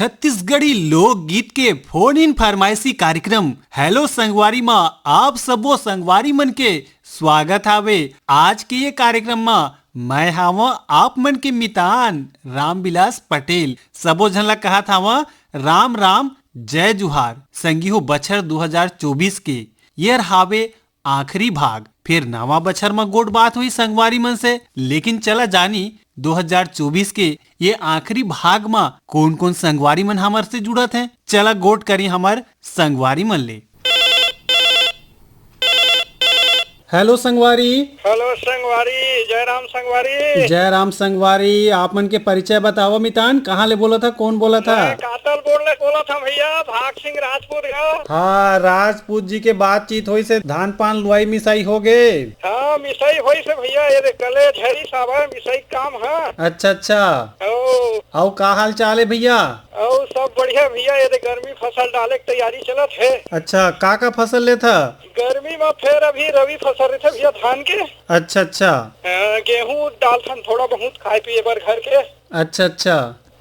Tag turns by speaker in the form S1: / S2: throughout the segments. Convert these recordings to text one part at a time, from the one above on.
S1: छत्तीसगढ़ी लोकगीत के phone in फरमाइशी कार्यक्रम हेलो संगवारी माँ आप सबो संगवारी मन के स्वागत हावे। आज के ये कार्यक्रम में मैं हावा आप मन के मितान रामविलास पटेल। सबो झन ला कहा था राम राम जय जुहार। संगी हो बछर 2024 के ये हावे आखिरी भाग। फिर नवा बछर में गोट बात हुई संगवारी मन से, लेकिन चला जानी 2024 के ये आखिरी भाग में कौन कौन संगवारी मन हमार से जुड़त हैं। चला गोट करी हमार संगवारी मन ले। हेलो संगवारी।
S2: हेलो संगवारी, जय राम संगवारी।
S1: जय राम संगवारी। आप मन के परिचय बताओ मितान, कहाँ ले बोला था, कौन बोला था?
S2: मैं कातल बोला था भैया, भाग सिंह राजपूत का।
S1: हाँ, राजपूत जी के बातचीत हुई से धान पान लुआई मिसाई हो गए।
S2: हाँ मिसाई हुई से भैया, ये कले झरी साहब है मिसाई काम है।
S1: अच्छा अच्छा। आओ का हाल चाल है भैया?
S2: और सब बढ़िया भैया, ये गर्मी फसल डाले की तैयारी चलत है।
S1: अच्छा, का फसल ले था?
S2: गर्मी में फिर अभी रवि फसल रहे थे भैया धान के।
S1: अच्छा अच्छा।
S2: गेहूँ डालथन थोड़ा बहुत खाए पिए बर घर के।
S1: अच्छा अच्छा।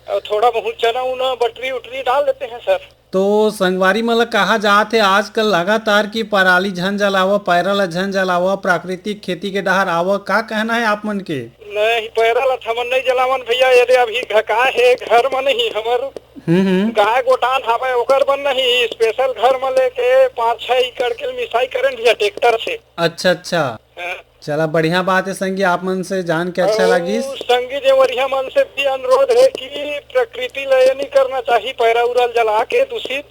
S2: और थोड़ा बहुत चना उना बटरी उटरी डाल देते हैं सर।
S1: तो संगवारी मतलब कहा जाते आजकल लगातार की पराली झन जलावा, पैरल झन जलावा, प्राकृतिक खेती के डहर आवा, का कहना है आप मन के?
S2: नहीं पैरल थमन नहीं जलावन भैया, ये अभी घका है घर में नहीं हमर गाय गोटान हवे ओकर बन नहीं, स्पेशल घर में लेके 5-6 एकड़ के मिसाई करें भैया ट्रैक्टर से। अच्छा
S1: अच्छा। चला बढ़िया बात है संगी, आप मन से जान के अच्छा लगी।
S2: संगी देवरिया मन से भी अनुरोध है कि प्रकृति लय नहीं करना चाहिए पैरा उरल जला के दूषित।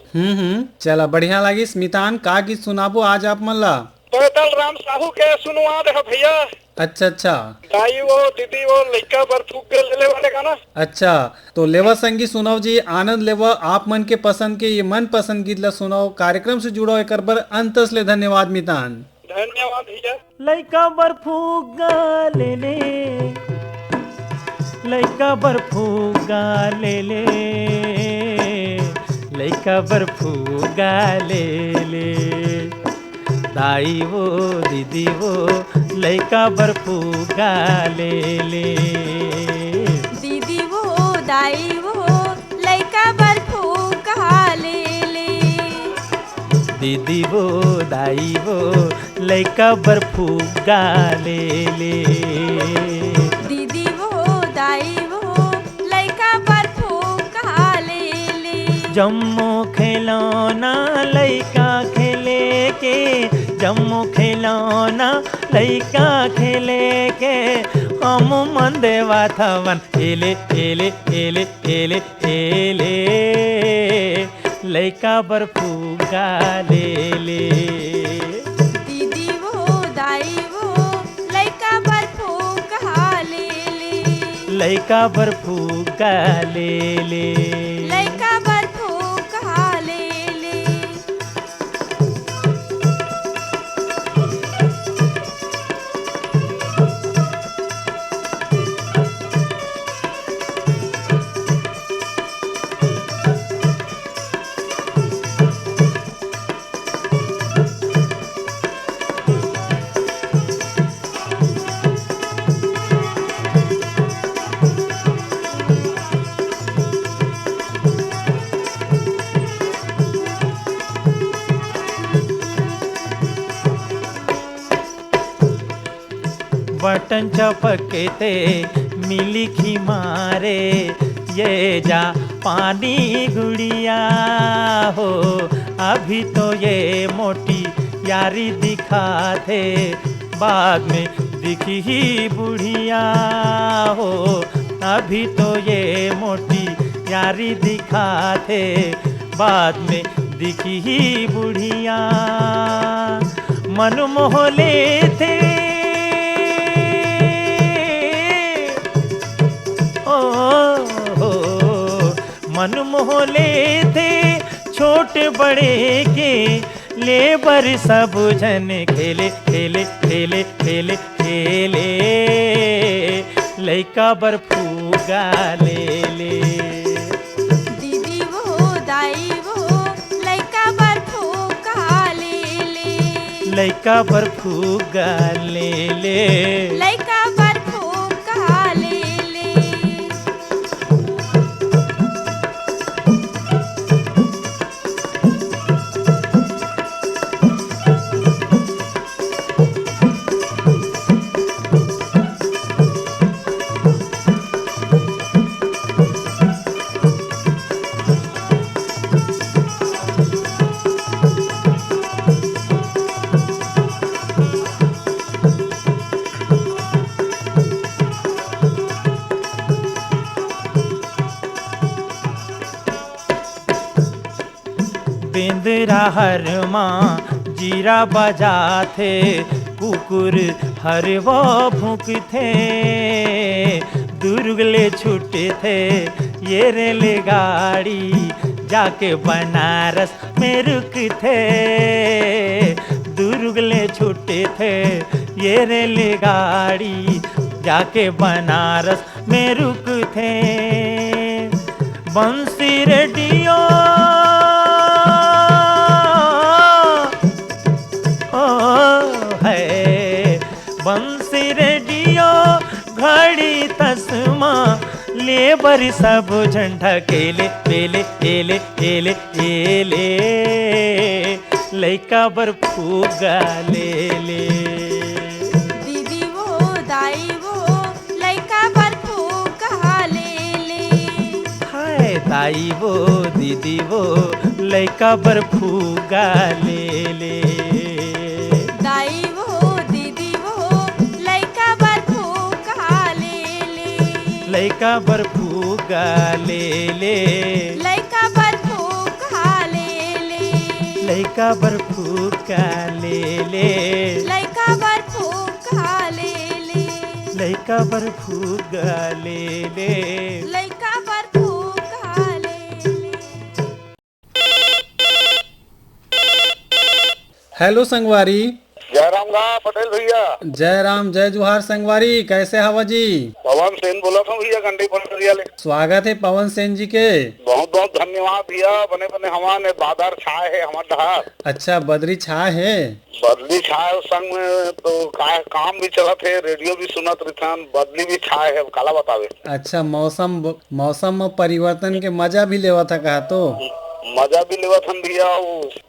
S1: चला बढ़िया लगी। स्मितान का गीत सुनाबो आज आप मन ला?
S2: पैदल राम साहू के सुनवा दे भैया।
S1: अच्छा अच्छा।
S2: दाई वो दीदी वो लड़का बर फूक के ले वाले गाना। अच्छा,
S1: तो लेवा संगी सुनाओ जी, आनंद लेवा। आप मन के पसंद के ये मन पसंद गीत ला सुनाओ, कार्यक्रम से जुड़ो एक बर अंतस ले धन्यवाद मितान।
S2: धन्यवाद भैया।
S3: लइका बर फूगा ले ले, लइका बर फूगा ले ले, लइका बर फूगा ले ले, दाई वो दीदी वो लइका बर फूगा ले ले,
S4: दीदी वो दाई वो लइका बर फूगा ले ले,
S3: दीदी वो दाई वो लइका बर फूगा ले ले,
S4: दीदी वो दाई वो लइका बर फूगा ले ले।
S3: जम्मो खिलौना लइका खेले के, जम्मो खिलौना लइका खेले के, हम मन देवा थवन एले एले एले एले एले, लइका बर फूगा ले ले,
S4: दीदी वो दाई वो लइका बर फूगा ले ले,
S3: लइका बर फूगा ले ले,
S4: लइका बर फूगा ले ले।
S3: बटन चपकते मिली खी मारे, ये जा पानी गुड़िया हो, अभी तो ये मोटी यारी दिखाते, बाद में दिखी ही बुढ़िया हो, अभी तो ये मोटी यारी दिखाते, बाद में दिखी ही बुढ़िया, मन मोह लेते मन मोह लेते, छोटे बड़े के लेबर सब जन खेले खेले खेले खेले खेले, लइका बर फूगा ले ले,
S4: दीदी वो दाई वो लइका बर फूगा ले ले,
S3: लइका बर फूगा ले ले,
S4: लइका बर फूगा ले ले।
S3: बंदरा हर माँ जीरा बजाथे, कुकुर हर वो भूकथे, दुर्गले छूटे थे ये रेलगाड़ी, जाके बनारस में रुकथे, दुर्गले छूटे थे ये रेलगाड़ी, जाके बनारस में रुकथे। बंसी रेडियो है, बंसी रेडियो घड़ी तस्मा, लेबर सब झंडा केले पेले एले एले एले, लइका बर फूगा ले ले।
S4: दीदी वो दाई वो लइका बर फूगा ले ले।
S3: हाय ताई वो दीदी वो लइका बर फूगा ले ले।
S4: दाई वो दीदी वो लइका बर फूगा ले ले।
S3: लइका बर फूगा ले ले।
S4: लइका बर फूगा ले ले।
S3: लइका बर फूगा ले ले।
S4: लइका बर फूगा ले ले।
S3: लइका बर फूगा ले ले।
S4: लइका बर फूगा ले ले।
S1: हेलो संगवारी।
S2: जय राम गा पटेल भैया।
S1: जय राम जय जुहार संगवारी, कैसे हवा जी?
S2: पवन सेन बोला था भैया गंडी पंडरिया ले।
S1: स्वागत है पवन सेन जी के।
S2: बहुत बहुत धन्यवाद भैया। बने बने हवा ने बादर छाए है हमारे डहार।
S1: अच्छा बदरी छाए है।
S2: बदली छाए उस संग में तो काम भी चला थे, रेडियो भी सुनत रही, बदली भी छाए है, काला बतावे।
S1: अच्छा मौसम में परिवर्तन के मजा भी लेवा था कहा तो।
S2: मजा भी लेवा था भैया,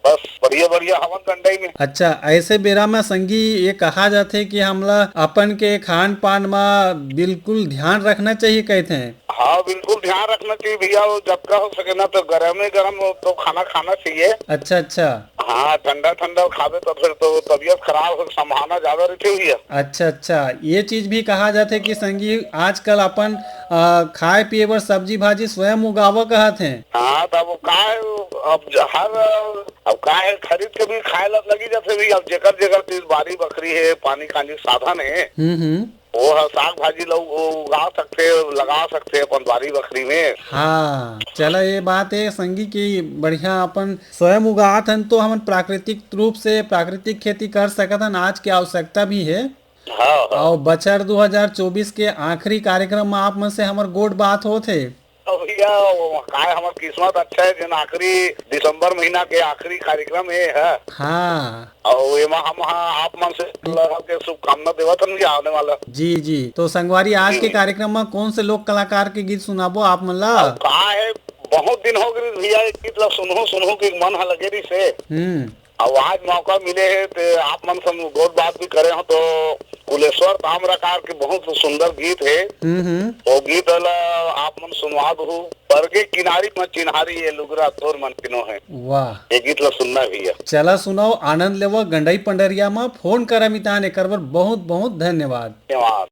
S2: बस बढ़िया बढ़िया हवन कंडई में।
S1: अच्छा ऐसे बेरा में संगी ये कहा जाते कि हमला अपन के खान पान में बिल्कुल ध्यान रखना चाहिए कहते हैं।
S2: हाँ बिल्कुल ध्यान रखना चाहिए भैया, जब का हो सके ना तो गरम तो खाना खाना चाहिए।
S1: अच्छा अच्छा।
S2: हाँ ठंडा ठंडा खावे तो फिर तो तबीयत खराब हो संभावना ज्यादा रहती हुई है।
S1: अच्छा अच्छा, ये चीज भी कहा जाते कि संगी आजकल अपन खाए पिए बर सब्जी भाजी स्वयं उगावा कहते हैं।
S2: हाँ तब अब का है खरीद के भी खाए लगी जाते भी। अब जेकर जेकर चीज बारी बकरी है, पानी खाने साधन है, वो साग भाजी लोग उगा सकते लगा सकते अपन बारी बकरी में।
S1: हाँ चला ये बात है संगी की बढ़िया अपन स्वयं उगात हन तो हम प्राकृतिक रूप से प्राकृतिक खेती कर सकत हन, आज की आवश्यकता भी है।
S2: हाँ
S1: और बचर 2024 के आखिरी कार्यक्रम में आप में से हमार गोड बात होते।
S2: भैया काय हमार किस्मत अच्छा है जन आखिरी दिसंबर महीना के आखिरी कार्यक्रम ये है।
S1: हाँ
S2: और ये हम आप मन से के शुभकामना देवत हन आने वाला।
S1: जी जी, तो संगवारी आज के कार्यक्रम में कौन से लोक कलाकार के गीत सुनाबो आप मन ला?
S2: का है बहुत दिन हो गए भैया गीत ला सुनहु के मन है लगे रही से। अब आज मौका मिले है तो आप मन से बहुत बात भी करे हो। तो कुलेश्वर ताम्रकार के बहुत सुंदर गीत है, वो गीत आप मन सुनवा दो। बरगे किनारी में चिन्हारी ये लुगरा तोर मन किनो है।
S1: वाह,
S2: ये गीत ला सुनना भैया।
S1: चला सुनाओ, आनंद लेवो। गंडई पंडरिया में फोन करा मितान एकर बर बहुत बहुत धन्यवाद।
S2: धन्यवाद।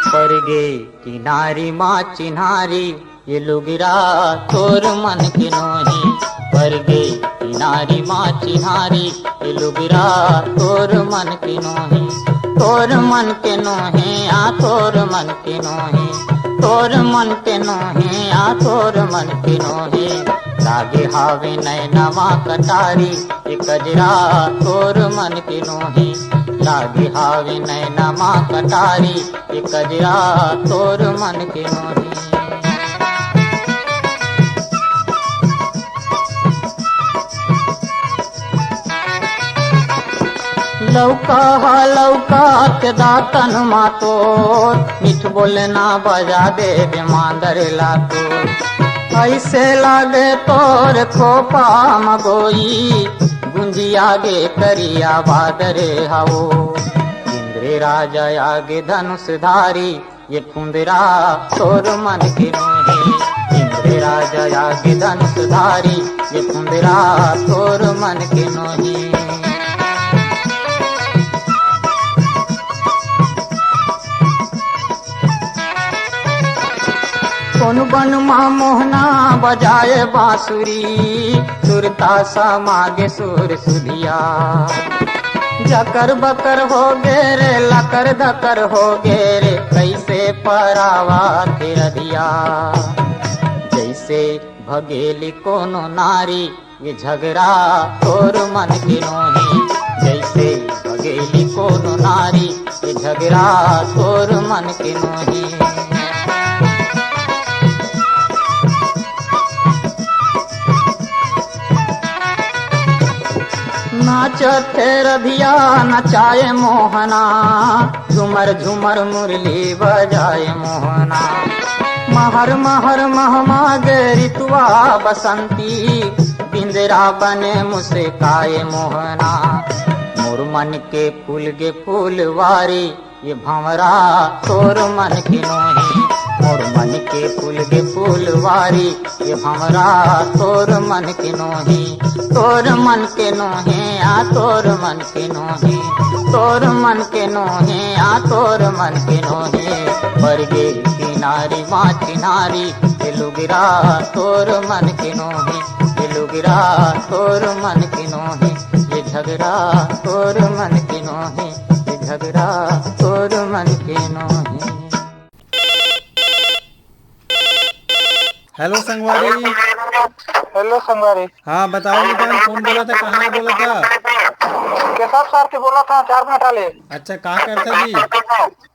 S5: परगे किनारी माँ चिन्हारी ये लुगिरा तोर मन के नोही। परगे किनारी माँ चिन्हारी ये लुगिरा तोर मन के नोही। तोर मन के नोहे आ तोर मन के नोहे। तोर मन के नोहे आ तोर मन के नोहे। लागे हावे नैनवा कटारी ये कजरा तोर मन के नोहे। लागे हावे नैनमा कटारी ये कजरा तोर मन के नोहे। लौका के दातन मातोर मिठ बोलना बजा दे मांदर लातो। ऐसे लागे तोर खोपा मगोई गुंजिया गे करिया बादरे हाओ। इंद्र राजा आगे धनुष धारी ये फुंदरा तोर मन के नोहे। इंद्र राजा आगे धनुष धारी ये फुंदरा तोर मन के नोहे। कौन बन माँ मोहना बजाए बांसुरी, सुरता समागे सुर सुधिया। जकर बकर हो गे रे लकर धकर हो गे रे, कैसे परावा फिर दिया। जैसे भगेली कोनो नारी ये झगड़ा तोर मन की नोही, जैसे भगेली कोनो नारी ये झगड़ा तोर मन की नोही। नाचते रधिया नचाए मोहना, झुमर झुमर मुरली बजाए मोहना। महर महर महमा गे ऋतुआ बसंती, बिंदरा बने मुस्काए मोहना। मोर मन के फूल गे फूलवारी ये भंवरा तोर मन की नोही, मोर मन के फूल गे फूलवारी ये भंवरा तोर मन की नोही। तोर मन के नोहे आ तोर मन के नोहे, तोर मन के नोहे आ तोर मन के नोहे। बरगे किनारी माँ चिनारी ये लुगिरा तोर मन के नोहे, ये लुगिरा तोर मन के नोहे। ये झगड़ा तोर मन के नोहे, ये झगड़ा तोर मन के नोहे।
S1: हेलो संगवारी।
S2: हेलो संगवारी।
S1: हाँ बताओ मितान, कौन बोला था, कहाँ बोला था?
S2: केशव सर के बोला था 4 मिनट वाले।
S1: अच्छा, कहाँ करता जी?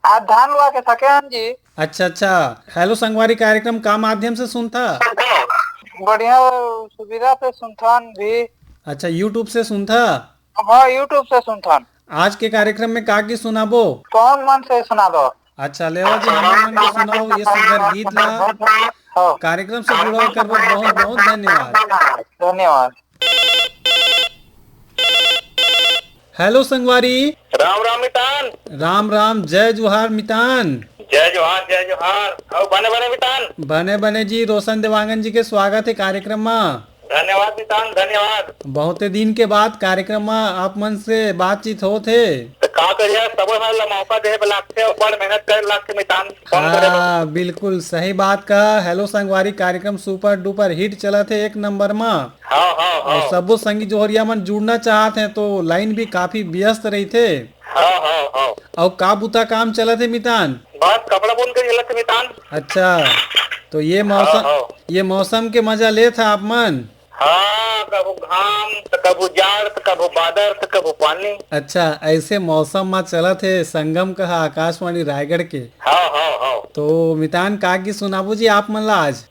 S2: आज धान लुआ के थके हैं जी।
S1: अच्छा अच्छा। हेलो संगवारी कार्यक्रम का माध्यम से सुनता?
S2: बढ़िया सुविधा से सुनथान भी।
S1: अच्छा, यूट्यूब से सुनता?
S2: हाँ यूट्यूब से सुनथान।
S1: आज के कार्यक्रम में का की सुनाबो?
S2: कौन मन से सुना दो।
S1: अच्छा लेवा जी, हमारे मन को सुनाओ ये सुंदर गीत ला। कार्यक्रम से जुड़ा कर बहुत बहुत धन्यवाद।
S2: धन्यवाद।
S1: हेलो संगवारी।
S2: राम राम मितान।
S1: राम राम, जय जोहार मितान।
S2: जय जोहार जय जोहार। और बने बने मितान।
S1: बने बने जी, रोशन देवांगन जी के स्वागत है कार्यक्रम में।
S2: धन्यवाद मितान, धन्यवाद।
S1: बहुत दिन के बाद कार्यक्रम में आप मन से बातचीत हो थे।
S2: तो का करिए, सब मौका दे लागते और बड़ मेहनत करे लागते मितान।
S1: हाँ बिल्कुल सही बात कहा। हेलो संगवारी कार्यक्रम सुपर डुपर हिट चला थे 1 नंबर में।
S2: हाँ हाँ हाँ।
S1: और सबो संगी जोहरिया मन जुड़ना चाहते हैं तो लाइन भी काफी व्यस्त रही थे।
S2: हाँ हाँ हाँ।
S1: और का बुता काम चला थे मितान?
S2: बस कपड़ा बुन के चलत मितान।
S1: अच्छा, तो ये मौसम के मजा ले था आप मन?
S2: हाँ, कबू घाम तो कबू जाड़ तो कबू बादर तो कबू पानी। अच्छा,
S1: ऐसे मौसम में चला थे संगम कहा आकाशवाणी रायगढ़ के।
S2: हाँ हाँ हाँ।
S1: तो मितान का की सुनाबू जी आप मन ला आज?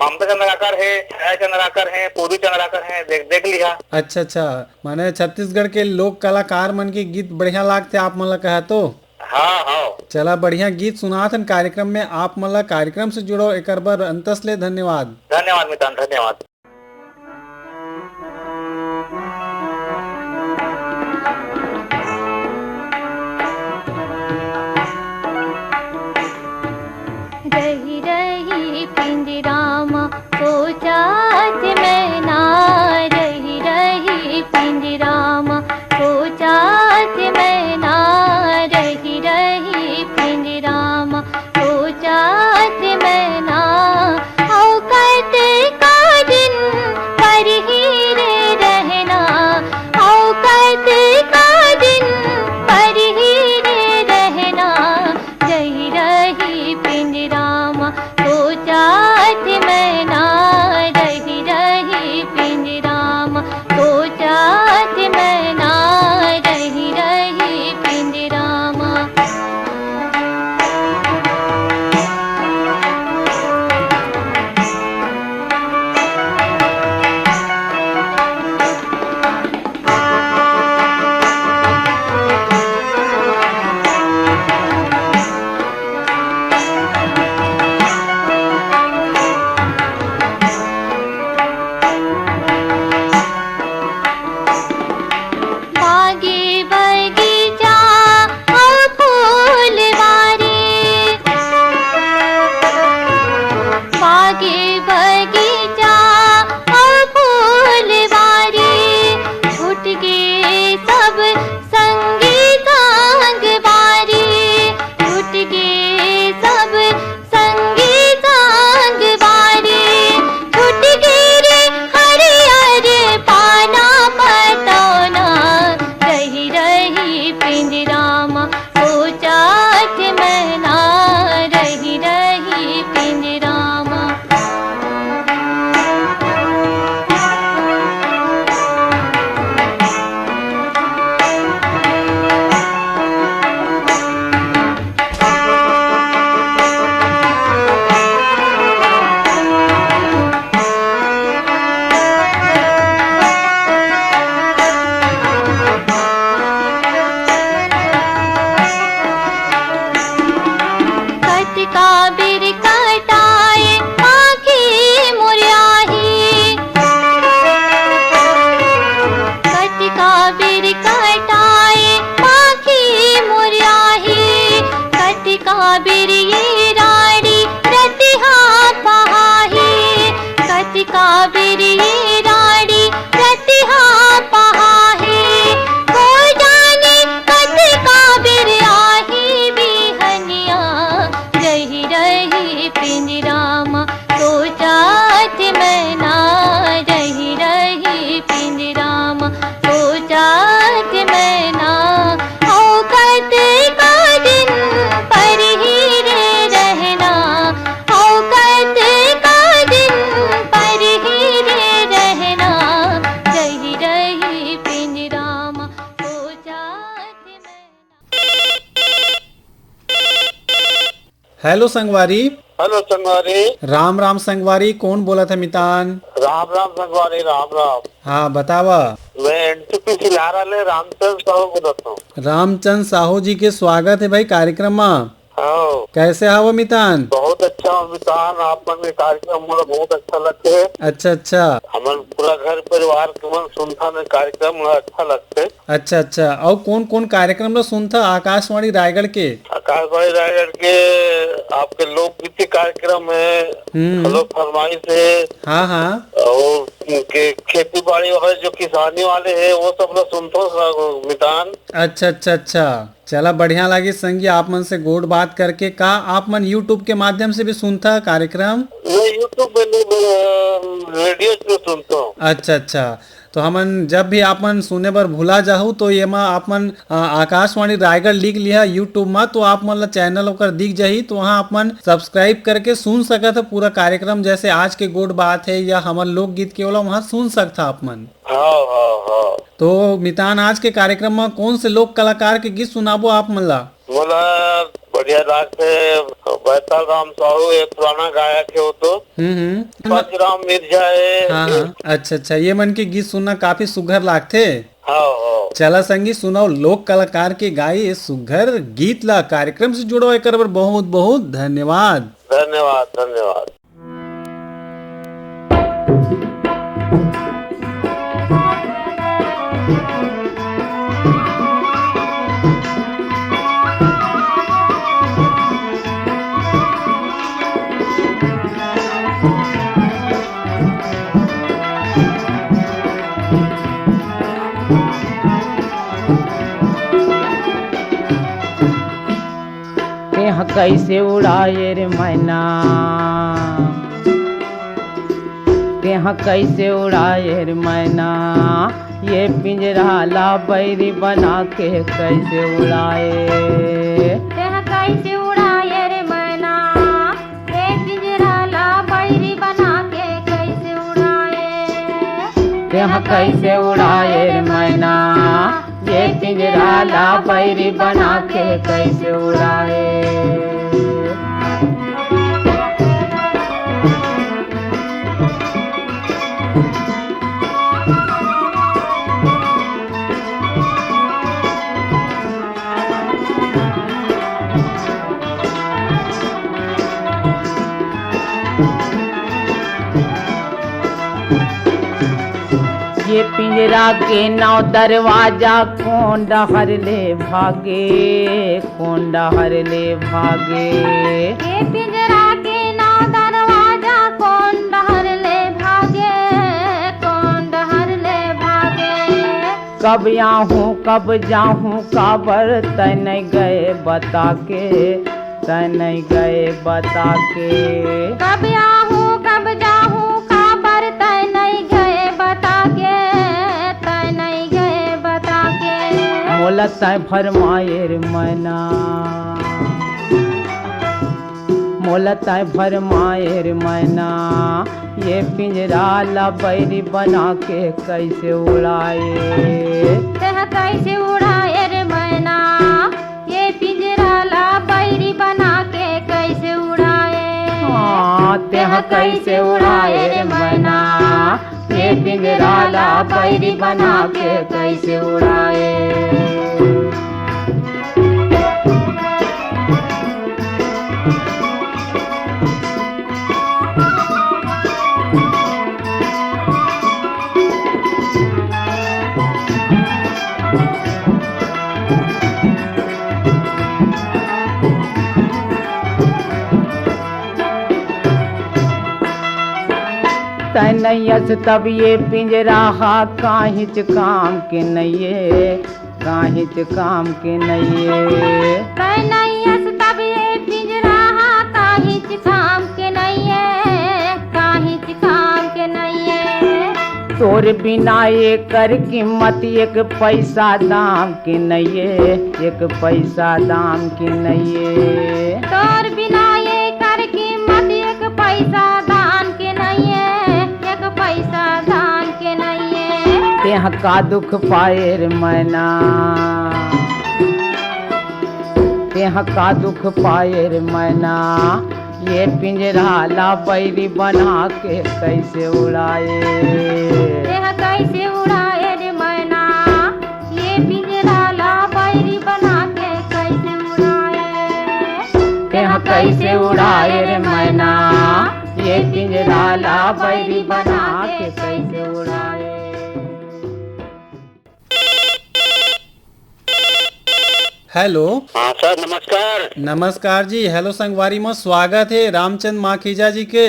S2: ममता चंद्राकर है, छाया चंद्राकर है, पूरी चंद्राकर है, देख लिया।
S1: अच्छा अच्छा, माने छत्तीसगढ़ के लोक कलाकार मन के गीत बढ़िया लागते आप मन ला कहा तो?
S2: हाँ हाँ।
S1: चला बढ़िया गीत सुनाथन कार्यक्रम में आप मन ला। कार्यक्रम से जुड़ो एक बार अंतस ले धन्यवाद।
S2: धन्यवाद मितान, धन्यवाद।
S4: रही रही पिंजरामा सोचात मैना, रही रही पिंजरामा सोचात मैना, रही रही पिंजरामा सोचात मैना। औ करते काज
S1: हेलो संगवारी।
S2: हेलो संगवारी।
S1: राम राम संगवारी, कौन बोला था मितान?
S2: राम राम संगवारी, राम राम।
S1: हाँ बतावा।
S2: मैं एनटीपीसी लारा ले रामचंद्र साहू बोलता हूँ।
S1: रामचंद साहू जी के स्वागत है भाई कार्यक्रम में।
S2: हाँ,
S1: कैसे हवा मितान?
S2: बहुत अच्छा मितान, आप मन में कार्यक्रम मोला बहुत अच्छा लगते है।
S1: अच्छा अच्छा।
S2: हमन पूरा घर परिवार के मन सुनता ने कार्यक्रम मोला अच्छा लगते।
S1: अच्छा अच्छा। और कौन कौन कार्यक्रम लो सुनता आकाशवाणी रायगढ़ के?
S2: आकाशवाणी रायगढ़ के आपके लोकगीति कार्यक्रम है, हेलो फरमाइश है।
S1: हाँ हाँ।
S2: और के खेती बाड़ी वाले जो किसानी वाले है वो सब लोग सुनते मितान।
S1: अच्छा अच्छा अच्छा। चला बढ़िया लगी संगी आप मन से गोड़ बात करके। का आप मन यूट्यूब के माध्यम से भी सुनता कार्यक्रम?
S2: मैं यूट्यूब पे नहीं, रेडियो पे सुनता हूँ।
S1: अच्छा अच्छा। तो हमन जब भी आपन सुने बर भूला जाहू तो ये मा आपन आकाशवाणी रायगढ़ लिख लिया यूट्यूब में, तो आप मन ला चैनल ओकर दिख जाही, तो वहाँ आपन सब्सक्राइब करके सुन सकत है पूरा कार्यक्रम। जैसे आज के गोड़ बात है या हमर लोकगीत के वाला वहाँ सुन सकता आपमन।
S2: हाँ हाँ हाँ।
S1: तो मितान आज के कार्यक्रम में कौन से लोक कलाकार के गीत सुनाबो आप मन ला?
S2: बोला बढ़िया राग है, बैताल राम साहू एक पुराना गायक है वो तो। बाजीराम मिर्जा है।
S1: हाँ हाँ। अच्छा अच्छा। ये मन के गीत सुनना काफी सुघर लागथे।
S2: हाँ हाँ।
S1: चला संगी सुनाओ लोक कलाकार के गाये सुघर गीत ला। कार्यक्रम से जुड़ो एक बार बहुत बहुत धन्यवाद।
S2: धन्यवाद धन्यवाद।
S3: कैसे उड़ाए रे मैना, तेहा कैसे उड़ाए रे मैना, ये पिंजरा ला बैरी बना के कैसे उड़ाए।
S4: तेहा कैसे उड़ाए रे मैना, ये पिंजरा ला बैरी बना के कैसे उड़ाए।
S3: तेहा कैसे उड़ाए रे मैना, ये पिंजरा ला बैरी बना के कैसे उड़ाए। ये पिंजरा के नौ दरवाजा कौन डहर ले भागे, कौन डहर ले भागे।
S4: ये पिंजरा के नौ दरवाजा कौन डहर ले भागे, कौन डहर ले भागे।
S3: कब आऊँ कब जाऊँ काबर तय नहीं गए बता के, तय नहीं गए बता के।
S4: कब आऊँ कब जाऊँ काबर तय नहीं गए बता के, तय नहीं गए बता के।
S3: मोला तय फरमाए रे मैना, मोला तय फरमाए रे मैना, ये पिंजरा ला बैरी बना के कैसे उड़ाए।
S4: तेहा कैसे उड़ाए रे मैना, ये पिंजरा ला बैरी बना के कैसे उड़ाए।
S3: हाँ, तेहा कैसे उड़ाए रे मैना, ये पिंजरा ला बैरी बना के कैसे उड़ाए। तनयस तब ये पिंजरा हा काहिच काम के नइये, काहिच काम के नइये।
S4: तनयस तब ये पिंजरा हा काहिच काम के नइये, काहिच काम के नइये।
S3: तोर बिना ये कर कीमत एक पैसा दाम के नइये, एक पैसा दाम के नइये।
S4: तोर बिना ये कर कीमत एक पैसा दान के नइये, एक पैसा दान के नइये।
S3: तेहा का दुख पाए रे मैना, तेह का दुख पाए रे मैना ये पिंजरा ला बैरी बना के कैसे उड़ाए।
S4: देह कैसे उड़ाए रे मैना ये पिंजरा ला बैरी बना के कैसे उड़ाए।
S3: तेह कैसे उड़ाए रे मैना ये पिंजरा ला बैरी बना के कैसे उड़ाए।
S1: हेलो।
S2: हाँ सर नमस्कार।
S1: नमस्कार जी। हेलो संगवारी में स्वागत है रामचंद माखीजा जी के।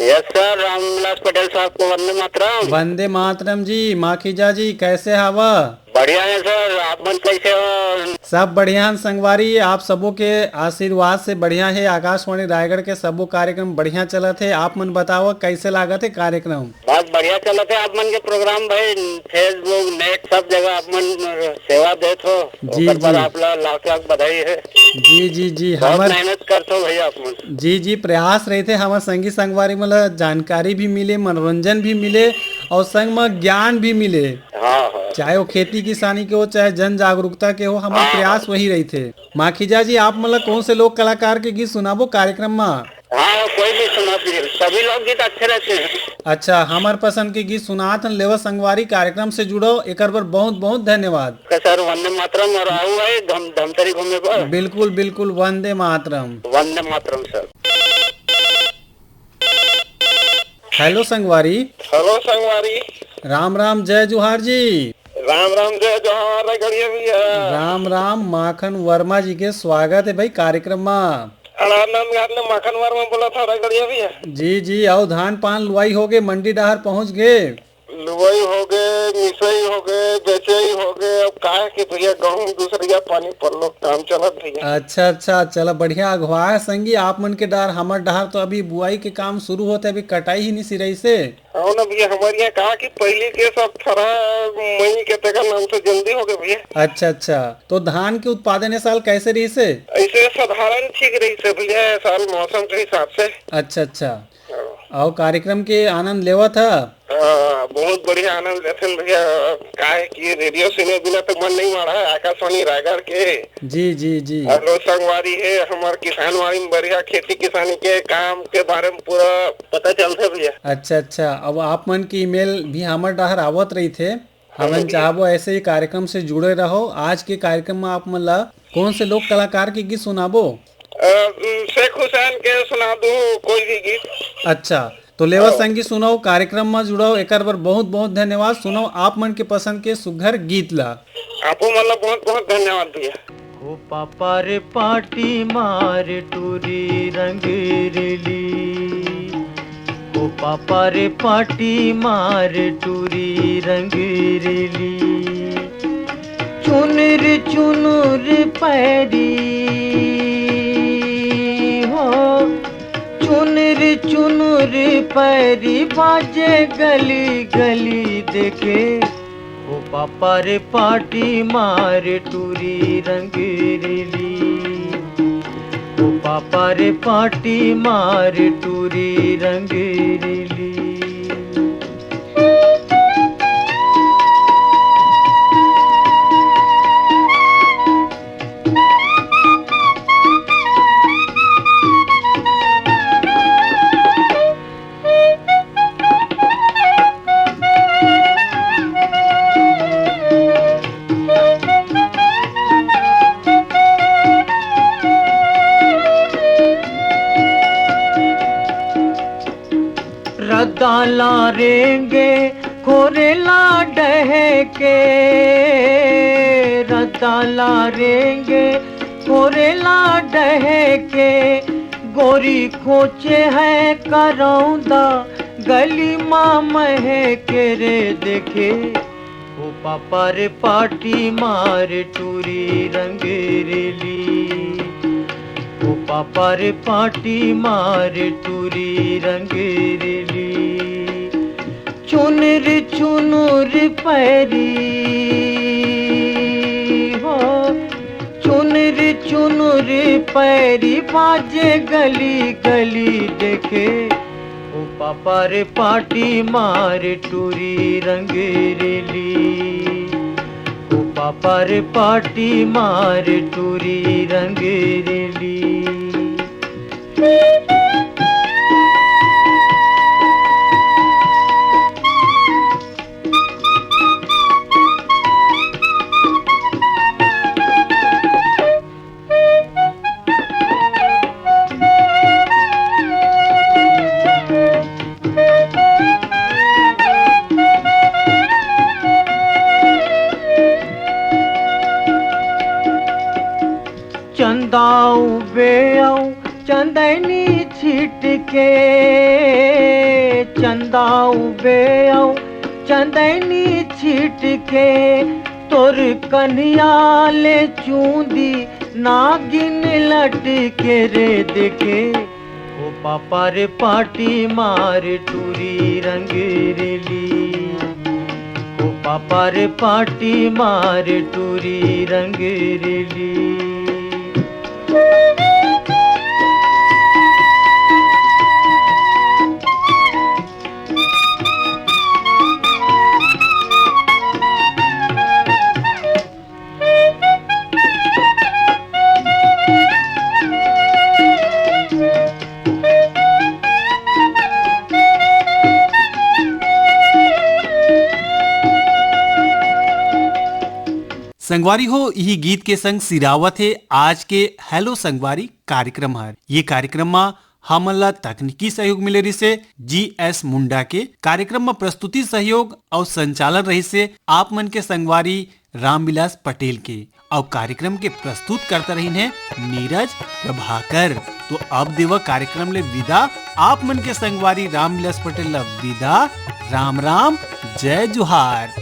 S2: यस सर, रामविलास पटेल साहब को वंदे मातरम।
S1: वंदे मातरम जी। माखीजा जी कैसे हवा?
S2: बढ़िया है सर, आप मन कैसे हो?
S1: सब बढ़िया हैं संगवारी। आप सबों के आशीर्वाद से बढ़िया है। आकाशवाणी रायगढ़ के सबो कार्यक्रम बढ़िया चलत है। आप मन बताओ कैसे लागत है कार्यक्रम?
S2: बहुत बढ़िया चलत है आप मन के प्रोग्राम भाई। फेसबुक नेट सब जगह आप मन सेवा देत हो।
S1: जी,
S2: ओकर पर
S1: जी।
S2: आप लाख लाख बधाई है।
S1: जी जी जी।
S2: बहुत
S1: हमर
S2: मेहनत करते हो भैया आप मन।
S1: जी जी प्रयास रहते हमारे संगी संगवारी मतलब जानकारी भी मिले, मनोरंजन भी मिले और संग में ज्ञान भी मिले।
S2: हाँ हाँ
S1: चाहे वो खेती किसानी के हो चाहे जन जागरूकता के हो, हमारे प्रयास वही रही थे। माखीजा जी आप मतलब कौन से लोक कलाकार के गीत सुनाबो कार्यक्रम में?
S2: हाँ, कोई भी सुना दीजिए, सभी लोग गीत अच्छे रहते हैं।
S1: अच्छा, हमार पसंद के गीत सुनात लेवा संगवारी कार्यक्रम से जुड़ो एक बार बहुत बहुत धन्यवाद।
S2: सर वंदे मातरम और आओ भाई धमतरी घूमने पर।
S1: बिल्कुल बिल्कुल वंदे मातरम।
S2: वंदे मातरम सर।
S1: हेलो संगवारी।
S2: हेलो संगवारी।
S1: राम राम जय जोहार जी।
S2: राम राम जय जोहार रगड़िया भैया।
S1: राम राम। माखन वर्मा जी के स्वागत है भाई कार्यक्रम में।
S2: आनंद घाट में माखन वर्मा बोला था रगड़िया भैया।
S1: जी जी। आओ धान पान लुआई हो गए, मंडी डहार पहुंच गए।
S2: लुवई हो गए, मिसई हो गए, बेचई हो गए। अब का है कि भैया गेहूं दूसरिया पानी पर लोग काम चलत भैया।
S1: अच्छा अच्छा, चलो बढ़िया अगवा है संगी आप मन के डहार। हमार डहार तो अभी बुआई के काम शुरू होते, अभी कटाई ही नहीं सिरई से।
S2: हाँ ना भैया, हमारे यहाँ कहा कि पहले के सब थरा मई के तक नाम से जल्दी हो गए भैया।
S1: अच्छा अच्छा, तो धान के उत्पादन इस साल कैसे रही से?
S2: ऐसे साधारण ठीक रही से भैया, साल मौसम के हिसाब से।
S1: अच्छा अच्छा। और कार्यक्रम के आनंद लेवा था?
S2: बहुत बढ़िया आनंद लेते हैं भैया। का है कि रेडियो सुने बिना तो मन नहीं मारा है। आकाशवाणी रायगढ़ के
S1: जी जी जी।
S2: हेलो संगवारी है हमारे किसानवाड़ी में बढ़िया खेती किसानी के काम के बारे में पूरा पता चलता है भैया।
S1: अच्छा अच्छा। अब आप मन की ईमेल भी हमार डहार आवत रही थे। हमन चाहबो ऐसे ही कार्यक्रम से जुड़े रहो। आज के कार्यक्रम में आप मन ला कौन से लोक कलाकार के गीत सुनाबो?
S2: शेख हुसैन के सुना दूं कोई भी गीत।
S1: अच्छा, तो लेवा संगी सुनाओ, कार्यक्रम में जुड़ाओ। एक बार बहुत बहुत धन्यवाद। सुनो आप मन के पसंद के सुघर गीत ला।
S2: आपको मतलब बहुत बहुत धन्यवाद भैया।
S3: ओ पापा रे पाटी मार टूरी रंगीली, ओ पापा रे पाटी मार टूरी रंगीली, चुनर चुनर पैरी हो, चुनर चुनर पैरी बाजे गली गली देखे, ओ पापा रे पाटी मार टूरी रंगीली, ओ पापा रे पाटी मार टूरी रंगीली। रदाला रेंगे खोरेला डहके, रदाला रेंगे खोरेला डहके, गोरी खोचे है करौंदा गली माँ महके रे देखे, ओ पापा रे पाटी मार टूरी रंगीली, ओ पापा रे पाटी मार टूरी रंगीली, चुनर चुनर पैरी हो, चुनर चुनर पैरी बाजे गली गली देखे, ओ पापा रे पाटी मार टूरी रंगीली, ओ पापर पाटी मार टूरी रंग रेली। चंदाऊ बेऊ चंदनी छिट के, चंदाऊ बेऊ चंदनी छिट के, तोर कन्हैया ले चूंदी नागिन लटके रे देखे। ओ पापा रे पाटी मार टूरी रंग रेली। ओ पापा रे पाटी मार टूरी रंग रेली।
S1: संगवारी हो, यही गीत के संग सिरावत है आज के हेलो संगवारी कार्यक्रम है। ये कार्यक्रम में हमन ला तकनीकी सहयोग मिले रही से GS मुंडा के। कार्यक्रम में प्रस्तुति सहयोग और संचालन रही से आप मन के संगवारी रामविलास पटेल के। और कार्यक्रम के प्रस्तुत करता रही है नीरज प्रभाकर। तो अब देव कार्यक्रम ले विदा, आप मन के संगवारी रामविलास पटेल ला विदा। राम राम, जय जोहार।